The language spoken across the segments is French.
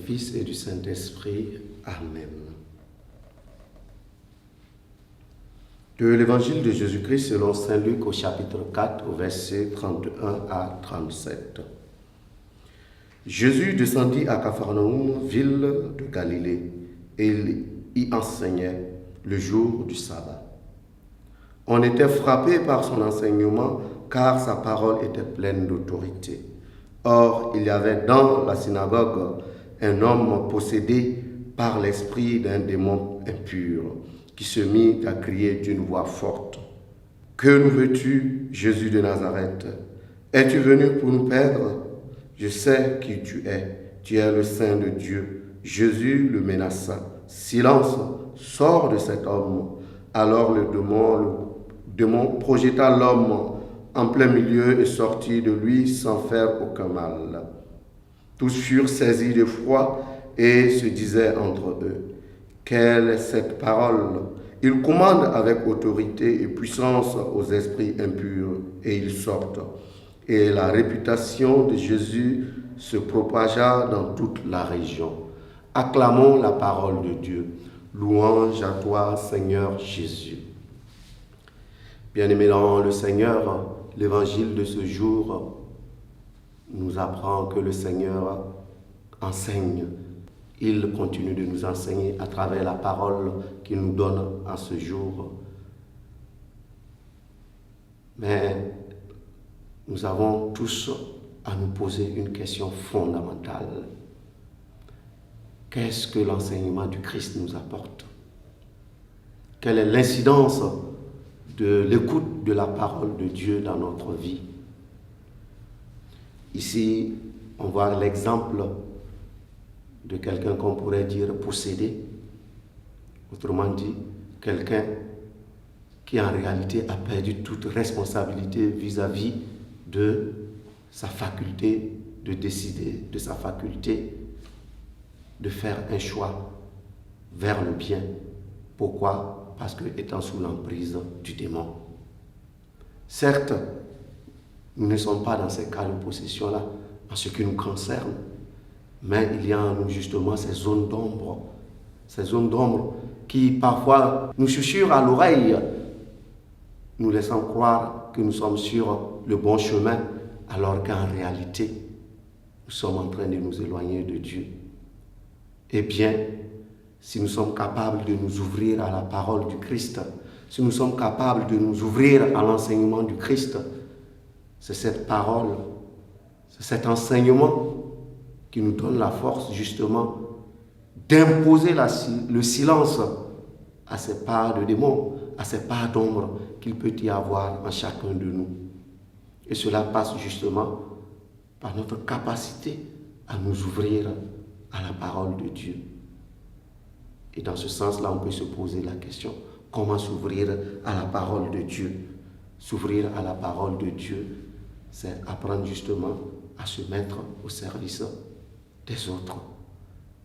Fils et du Saint-Esprit. Amen. De l'Évangile de Jésus-Christ selon saint Luc au chapitre 4 au verset 31 à 37. Jésus descendit à Capharnaüm, ville de Galilée, et il y enseignait le jour du sabbat. On était frappé par son enseignement, car sa parole était pleine d'autorité. Or, il y avait dans la synagogue un homme possédé par l'esprit d'un démon impur, qui se mit à crier d'une voix forte. « Que nous veux-tu, Jésus de Nazareth? Es-tu venu pour nous perdre? Je sais qui tu es le Saint de Dieu. » Jésus le menaça. « Silence, sors de cet homme. » Alors le démon projeta l'homme en plein milieu et sortit de lui sans faire aucun mal. Tous furent saisis d'effroi et se disaient entre eux: « Quelle est cette parole? Il commande avec autorité et puissance aux esprits impurs, et ils sortent. » Et la réputation de Jésus se propagea dans toute la région. Acclamons la parole de Dieu. Louange à toi, Seigneur Jésus. Bien-aimés dans le Seigneur, l'évangile de ce jour nous apprend que le Seigneur enseigne. Il continue de nous enseigner à travers la parole qu'il nous donne en ce jour. Mais nous avons tous à nous poser une question fondamentale. Qu'est-ce que l'enseignement du Christ nous apporte? Quelle est l'incidence de l'écoute de la parole de Dieu dans notre vie? Ici, on voit l'exemple de quelqu'un qu'on pourrait dire possédé. Autrement dit, quelqu'un qui en réalité a perdu toute responsabilité vis-à-vis de sa faculté de décider, de sa faculté de faire un choix vers le bien. Pourquoi? Parce que étant sous l'emprise du démon. Certes, nous ne sommes pas dans ces cas de possession-là, en ce qui nous concerne, mais il y a en nous justement ces zones d'ombre qui parfois nous chuchotent à l'oreille, nous laissant croire que nous sommes sur le bon chemin, alors qu'en réalité, nous sommes en train de nous éloigner de Dieu. Eh bien, si nous sommes capables de nous ouvrir à la parole du Christ, si nous sommes capables de nous ouvrir à l'enseignement du Christ, c'est cette parole, c'est cet enseignement qui nous donne la force justement d'imposer le silence à ces parts de démons, à ces parts d'ombre qu'il peut y avoir en chacun de nous. Et cela passe justement par notre capacité à nous ouvrir à la parole de Dieu. Et dans ce sens-là, on peut se poser la question, comment s'ouvrir à la parole de Dieu? S'ouvrir à la parole de Dieu, c'est apprendre justement à se mettre au service des autres.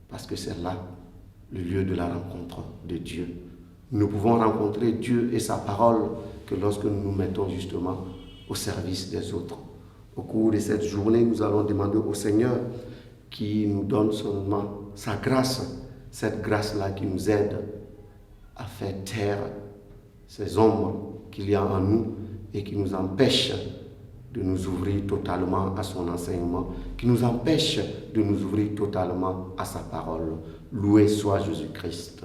Parce que c'est là le lieu de la rencontre de Dieu. Nous ne pouvons rencontrer Dieu et sa parole que lorsque nous nous mettons justement au service des autres. Au cours de cette journée, nous allons demander au Seigneur qui nous donne seulement sa grâce, cette grâce-là qui nous aide à faire taire ces ombres qu'il y a en nous et qui nous empêchent de nous ouvrir totalement à son enseignement, qui nous empêchent de nous ouvrir totalement à sa parole. Loué soit Jésus-Christ.